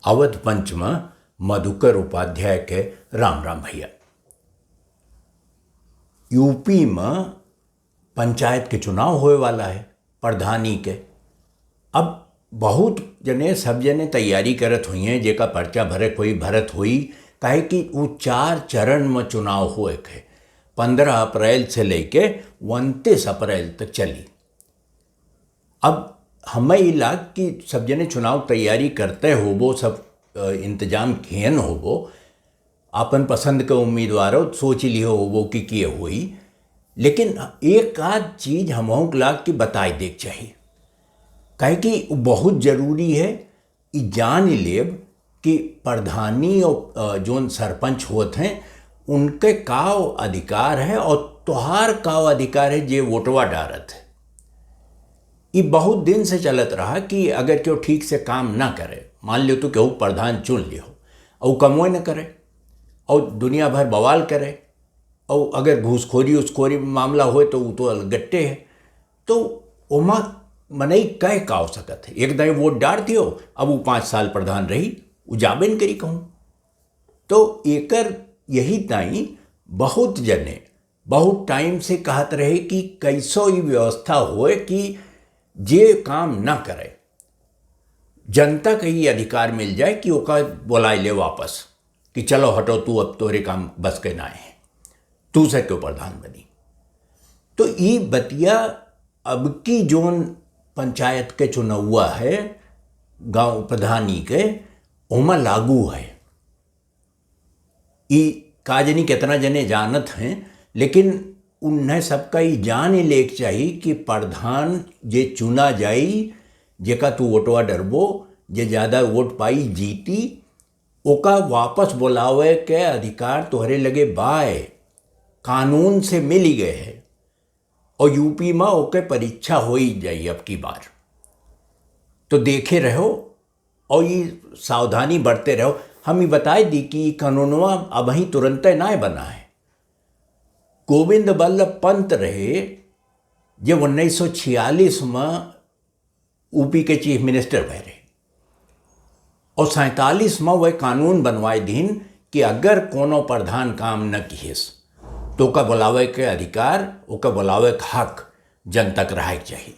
अवध पंच में मधुकर उपाध्याय के राम राम भैया। यूपी में पंचायत के चुनाव होए वाला है प्रधानी के। अब बहुत जने सब जने तैयारी करत हुई हैं, जेका पर्चा भरत हुई काहे कि वो 4 चरण में चुनाव हुए के 15 अप्रैल से लेके 29 अप्रैल तक चली। अब हमें इलाक कि सब जने चुनाव तैयारी करते होबो, सब इंतजाम कियन होबो, अपन पसंद के उम्मीदवारों सोच लियो होबो कि किए हुई। लेकिन एक आध चीज हमहू लाग की बताई देख चाहिए, काहे कि बहुत जरूरी है कि जान लेब कि प्रधानी और जोन सरपंच होते हैं उनके का अधिकार है और तोहार का अधिकार है जे वोटवा डारत है। ये बहुत दिन से चलत रहा कि अगर क्यों ठीक से काम ना करे, मान लियो तो केहू प्रधान चुन लियो और कमोए न करे और दुनिया भर बवाल करे, और अगर घूसखोरी उसखोरी मामला होए तो वो तो अलगट्टे है। तो ओमा मनई कह का हो सकत है, एक दही वोट डार दियो, अब वो 5 साल प्रधान रही, वो जाबे न करी कहूँ। तो एकर यही ताई बहुत जने बहुत टाइम से कहत रहे कि कैसो ये व्यवस्था होए कि जे काम ना करे जनता के ही अधिकार मिल जाए कि ओका बोलाए ले वापस कि चलो हटो, तू अब तोरे काम बस के ना है, तू से क्यों प्रधान बनी। तो ये बतिया अब की जोन पंचायत के चुनाव है गांव प्रधानी के ओमा लागू है। ये काजनी कितना जने जानत हैं, लेकिन उन्हें सबका ही जान ही लेक चाहिए कि प्रधान जे चुना जाई, जेका तू वोटवा डरबो, जे ज़्यादा वोट पाई जीती, ओका वापस बुलावे के अधिकार तोहरे लगे बाय कानून से मिल ही गए है। और यूपी में ओके परीक्षा हो ही जाई अब की बार। तो देखे रहो और ये सावधानी बरते रहो। हम ये बताए दी कि कानूनवा अब ही तुरंत ना बना है। गोविंद बल्लभ पंत रहे जो 1946 में यूपी के चीफ मिनिस्टर भय रहे, और 47 में वह कानून बनवाए दिन कि अगर कोनो प्रधान काम न किएस तो ओका बुलावे के अधिकार, ओका बुलावे के हक जनता के रहे चाहिए।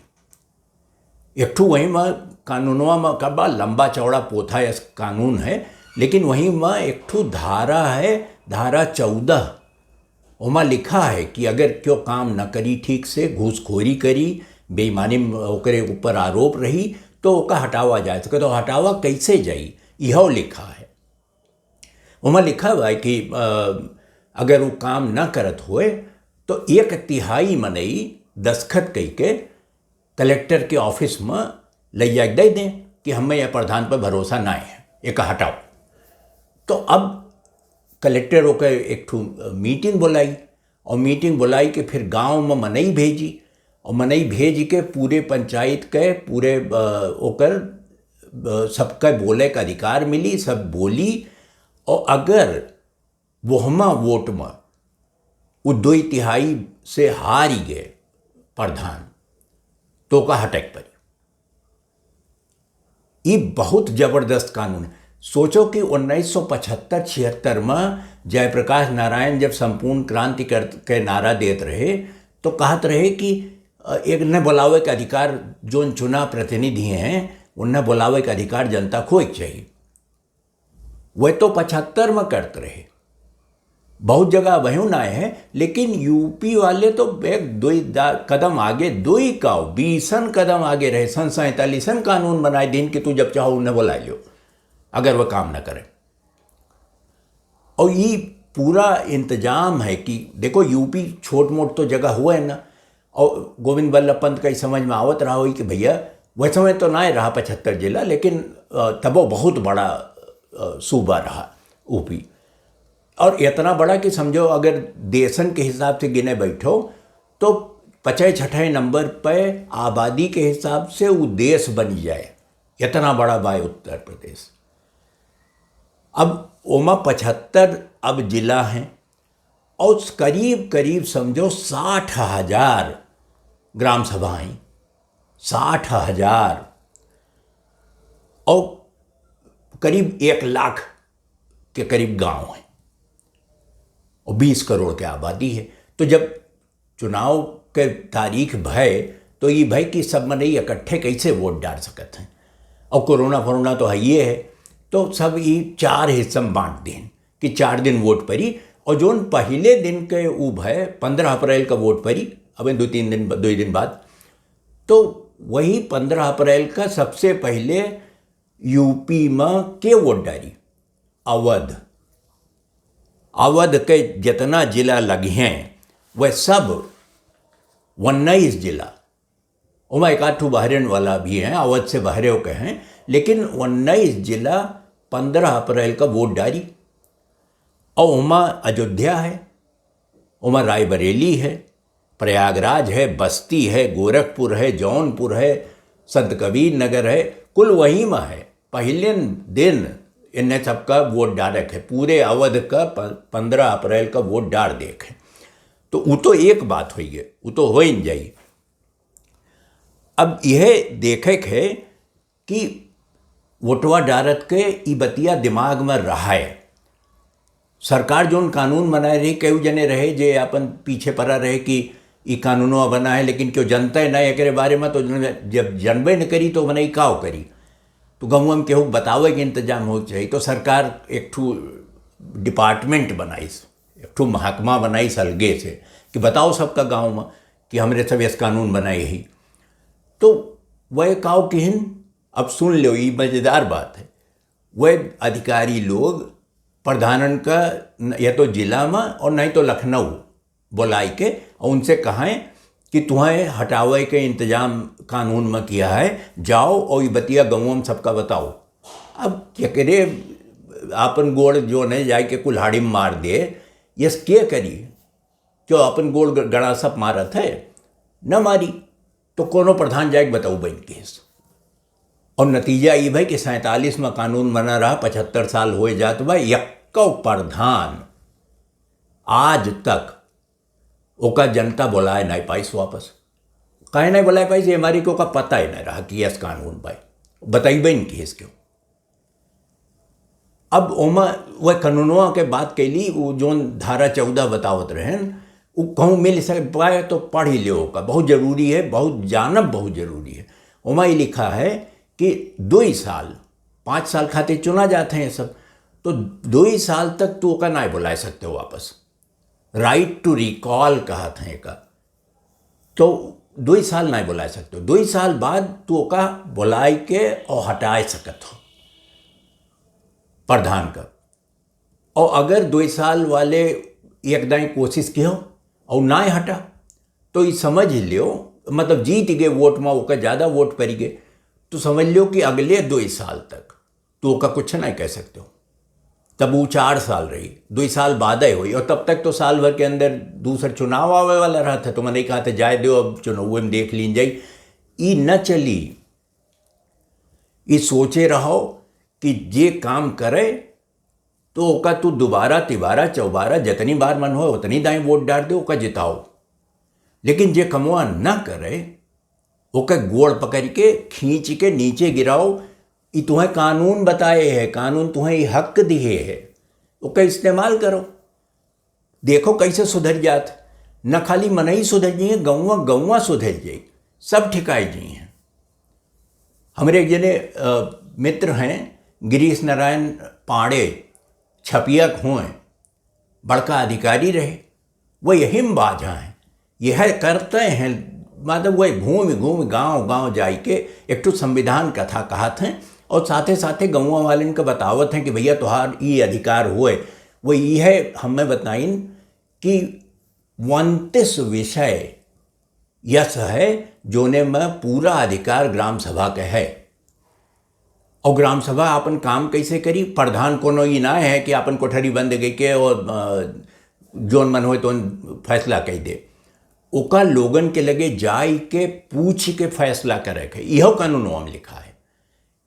एक ठू वहीं में कानूनवा में का बा लंबा चौड़ा पोथा या कानून है, लेकिन वहीं में एक ठू धारा है, धारा 14, ओमा लिखा है कि अगर क्यों काम न करी ठीक से, घूसखोरी करी, बेईमानी ओकरे ऊपर आरोप रही तो ओका हटावा जाए। तो हटावा कैसे जाई यह लिखा है। ओमा लिखा हुआ है कि अगर वो काम न करत होए तो 1/3 मनई दस्खत कई के कलेक्टर के ऑफिस में ले जा दे दें कि हमें यह प्रधान पर भरोसा ना है, एक हटाओ। तो अब कलेक्टर होकर एक ठू मीटिंग बुलाई, और मीटिंग बुलाई के फिर गांव में मनई भेजी, और मनई भेज के पूरे पंचायत के पूरे ओकर सबका बोले का अधिकार मिली, सब बोली। और अगर वहमा वोट में वो 2/3 से हार ही गए प्रधान तो का हटक पड़ी। ये बहुत जबरदस्त कानून है। सोचो कि 1975-76 में जयप्रकाश नारायण जब संपूर्ण क्रांति के नारा देते रहे तो कहते रहे कि एक न बुलावे का अधिकार जो चुना प्रतिनिधि हैं उन्हें बुलावे का अधिकार जनता को एक चाहिए। वह तो 75 में करते रहे, बहुत जगह वहीं ना है, लेकिन यूपी वाले तो एक 2 कदम आगे, 20 कदम आगे रहे। 47 कानून बनाए दिन कि तू जब चाहो उन्हें बुला लो अगर वह काम ना करे। और ये पूरा इंतजाम है कि देखो यूपी छोट मोट तो जगह हुआ है ना, और गोविंद बल्लभ पंत का ही समझ में आवत रहा हो कि भैया वह समय तो ना रहा 75 जिला, लेकिन तब वो बहुत बड़ा सूबा रहा यूपी, और इतना बड़ा कि समझो अगर देशन के हिसाब से गिने बैठो तो 5-6 नंबर पे आबादी के हिसाब से वो देश बन जाए, इतना बड़ा बा उत्तर प्रदेश। अब ओमा 75 अब जिला हैं और करीब करीब समझो 60,000 ग्राम सभाएं, 60,000, और करीब 1 लाख के करीब गांव हैं और 20 करोड़ की आबादी है। तो जब चुनाव के तारीख भय तो ये भय कि सब मनई इकट्ठे कैसे वोट डाल सकते हैं, और कोरोना तो है ये है, तो सब ये 4 हिस्सा में बांट दें कि 4 दिन वोट पड़ी। और जो पहले दिन के वो भय 15 अप्रैल का वोट पड़ी, अब 2 दिन बाद, तो वही 15 अप्रैल का सबसे पहले यूपी में के वोट डाली, अवध के जितना जिला लगे हैं वह सब 19 जिला, उमा 1 बहरेन वाला भी हैं, अवध से बहरे के हैं, लेकिन 19 जिला 15 अप्रैल का वोट डाली। और उमा अयोध्या है, उमा रायबरेली है, प्रयागराज है, बस्ती है, गोरखपुर है, जौनपुर है, संत कबीर नगर है, कुल वहीं में है। पहले दिन इन्हें सबका वोट डाले है, पूरे अवध का 15 अप्रैल का वोट डाल देखे। तो वो तो एक बात हुई है, वो तो हो ही नहीं जाई। अब यह देखे है कि वोटवा डालत के ई बतिया दिमाग में रहा है। सरकार जोन कानून बनाए रही, कई जने रहे जे अपन पीछे पड़ा रहे कि ई कानूनवा बना है, लेकिन क्यों जनता है ना एक बारे में, तो जब जनबे न करी तो बना काव करी, तो गाँव में केहू बतावे के इंतजाम हो चाहिए। तो सरकार एक ठू डिपार्टमेंट बनाईस, एक ठू महकमा बनाईस अलगे से कि बताओ सबका गाँव में कि हमरे सब इस कानून बनाए ही। तो वह काव किहन, अब सुन लो, ये मज़ेदार बात है। वह अधिकारी लोग प्रधानन का या तो जिला में और नहीं तो लखनऊ बुलाई के और उनसे कहें कि तुम्हें हटावे के इंतजाम कानून में किया है, जाओ और ये बतिया गाँवों में सबका बताओ। अब क्या करे, अपन गोड़ जो नहीं जाए के कुल्हाड़ी में मार दे, यस क्या करी, क्यों अपन गोड़ गड़ा सब मारत है, न मारी तो कोनो प्रधान जाए बताऊ बन केस। और नतीजा ये भाई कि 47 में कानून बना रहा, 75 साल हो जात बा, यक्को प्रधान आज तक ओका जनता बुलाए नहीं पाइस वापस। कहे नहीं बुलाए पाइस, ये हमारी को का पता ही नहीं रहा कि यस कानून भाई बताइबे नहीं केस क्यों। अब ओमा वह कानूनवा के बात कैली, वो जोन धारा 14 बतावत रहें, वो कहूँ मिल सके पाए तो पढ़ ही लियो का, बहुत ज़रूरी है, बहुत जानब बहुत ज़रूरी है। ओमा ये लिखा है कि 2 साल 5 साल खातिर चुना जाते हैं सब, तो 2 साल तक तो का नहीं बुला सकते हो वापस। राइट टू रिकॉल कहा था का, तो 2 साल नहीं बुला सकते हो, 2 साल बाद तो का बुलाई के और हटाए सकत हो प्रधान का। और अगर 2 साल वाले एकदम कोशिश की हो और ना हटा तो ये समझ लियो, मतलब जीत गए वोट में, ओका ज़्यादा वोट पड़ गए, तो समझ लो कि अगले 2 साल तक तो ओका कुछ नहीं कह सकते हो। तब वो 4 साल रही, 2 साल बाद ही हुई, और तब तक तो साल भर के अंदर दूसरा चुनाव आवे वाला रहा था। तो मैंने कहा था जाए दो, अब चुनाव में देख लीन जाई। ये न चली, ये सोचे रहो कि जे काम करे तो ओका तू दोबारा तिबारा चौबारा जितनी बार मन हो उतनी दाएं वोट डाल दे, ओका जिताओ। लेकिन जे कमवा न करे ओका गोड़ पकड़ के खींच के नीचे गिराओ। ये तुम्हें कानून बताए है, कानून तुम्हें ये हक दिए है, ओका इस्तेमाल करो, देखो कैसे सुधर जात। न खाली मनई सुधर जाइए, गौवा सुधर जाए, सब ठिकाए जाइए। हमारे एक जने मित्र हैं गिरीश नारायण पांडे, छपियक हुए, बड़का अधिकारी रहे, वह यही में बाजा हैं, यह करते हैं, मतलब वह घूम गांव गांव जाए के एक तो संविधान कथा कहत हैं और साथे साथे गौवा वाले का बतावत हैं कि भैया तुहार ये अधिकार हुए। वो यह हमें बताइन कि 29 विषय यस है जोने में पूरा अधिकार ग्राम सभा के है। और ग्राम सभा अपन काम कैसे करी, प्रधान कोनो ये ना है कि अपन कोठरी बंद गई के और जोन मन हो तो फैसला कह दे, ओका लोगन के लगे जाय के पूछ के फैसला करे के। यह कानूनों में लिखा है,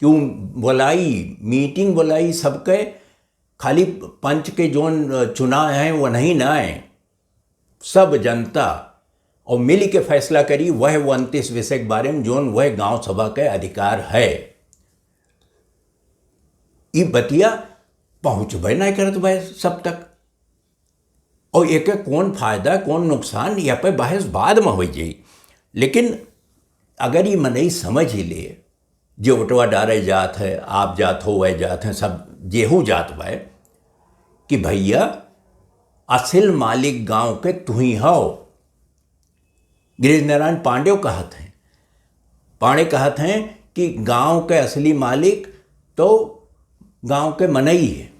क्यों बुलाई मीटिंग बुलाई सबके, खाली पंच के जोन चुनाव हैं वो नहीं ना है, सब जनता और मिल के फैसला करी। वह 29 विषय के बारे में जोन वह गांव सभा के अधिकार है। ई बतिया पहुँचबे नहीं करत भाई सब तक। और एक कौन फायदा कौन नुकसान या पे बहस बाद में हो जाई। लेकिन अगर ये मनई समझ ही ले जो ओटवा डारे जात है, आप जात हो वह जात हैं, सब जेहू जात भाई, कि भैया असल मालिक गांव के तू ही हो। गिरीश नारायण पांडे कहत हैं, कि गांव के असली मालिक तो गांव के मनई है।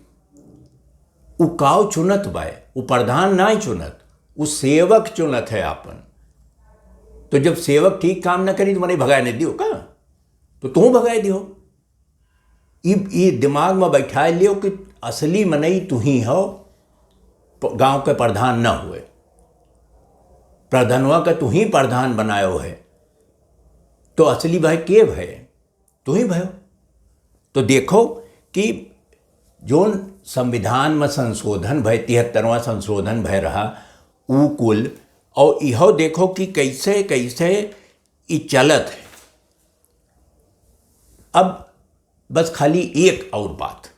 उ काव चुनत बाय, उ प्रधान नहीं चुनत, उ सेवक चुनत है आपन। तो जब सेवक ठीक काम न करी तो मने भगाए नहीं दियो का, तो तू भगाए दियो। ये दिमाग में बैठा लियो कि असली मनई तू ही हो, गांव के प्रधान न हुए। प्रधानवा का तू ही प्रधान बनायो है, तो असली भाई के भय तू ही भयो। तो देखो कि जो संविधान में संशोधन भय 73वां संशोधन भय रहा ऊ कुल, और इहो देखो कि कैसे कैसे ये चलत है। अब बस खाली एक और बात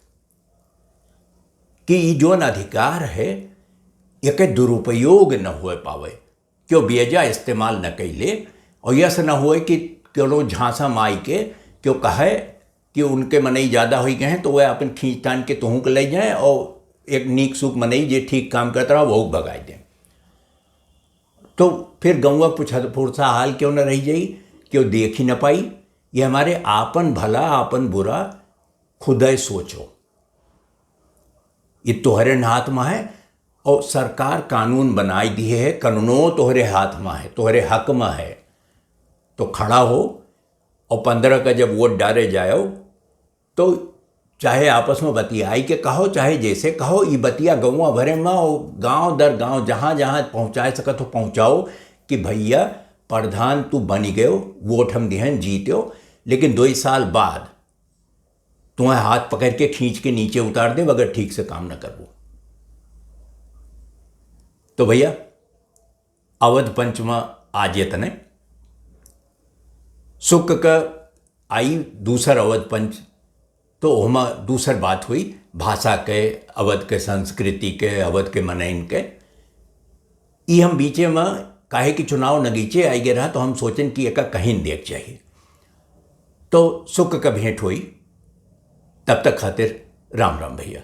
कि ये जोन अधिकार है एक दुरुपयोग न हो पावे, क्यों बेजा इस्तेमाल न कैले, और यस न हुए कि क्यों झांसा माई के क्यों कहे कि उनके मनई ज़्यादा हो गए हैं तो वह अपन खींच तान के तुहू के ले जाएं और एक नीक सुख मनई जे ठीक काम करता रहा वो भगाए दें। तो फिर गौवा फुरसा हाल क्यों न रह जाई, क्यों देख ही न पाई। ये हमारे आपन भला आपन बुरा खुद सोचो, ये तोहरे हाथ में है। और सरकार कानून बनाई दी है, कानूनों तोहरे हाथ में है, तोहरे हक में है। तो खड़ा हो और 15 का जब वोट डाले जाओ तो चाहे आपस में बतियाई के कहो, चाहे जैसे कहो, ये बतिया गौवा भरे में और गांव दर गांव जहाँ जहाँ पहुँचा सकत हो पहुँचाओ कि भैया प्रधान तू बनी गयो, वोट हम दिहन जीत्यो, लेकिन 2 साल बाद तुम्हें हाथ पकड़ के खींच के नीचे उतार दे अगर ठीक से काम न करवो। तो भैया अवध पंचमा आज तने सुख का आई दूसर अवध पंच, तो ओमा दूसर बात हुई भाषा के, अवध के संस्कृति के, अवध के मनइन के। ये हम बीचे में काहे कि चुनाव नगीचे आई गए रहा, तो हम सोचें कि एक कहीं देख चाहिए। तो सुख का भेंट हुई, तब तक खातिर राम राम भैया।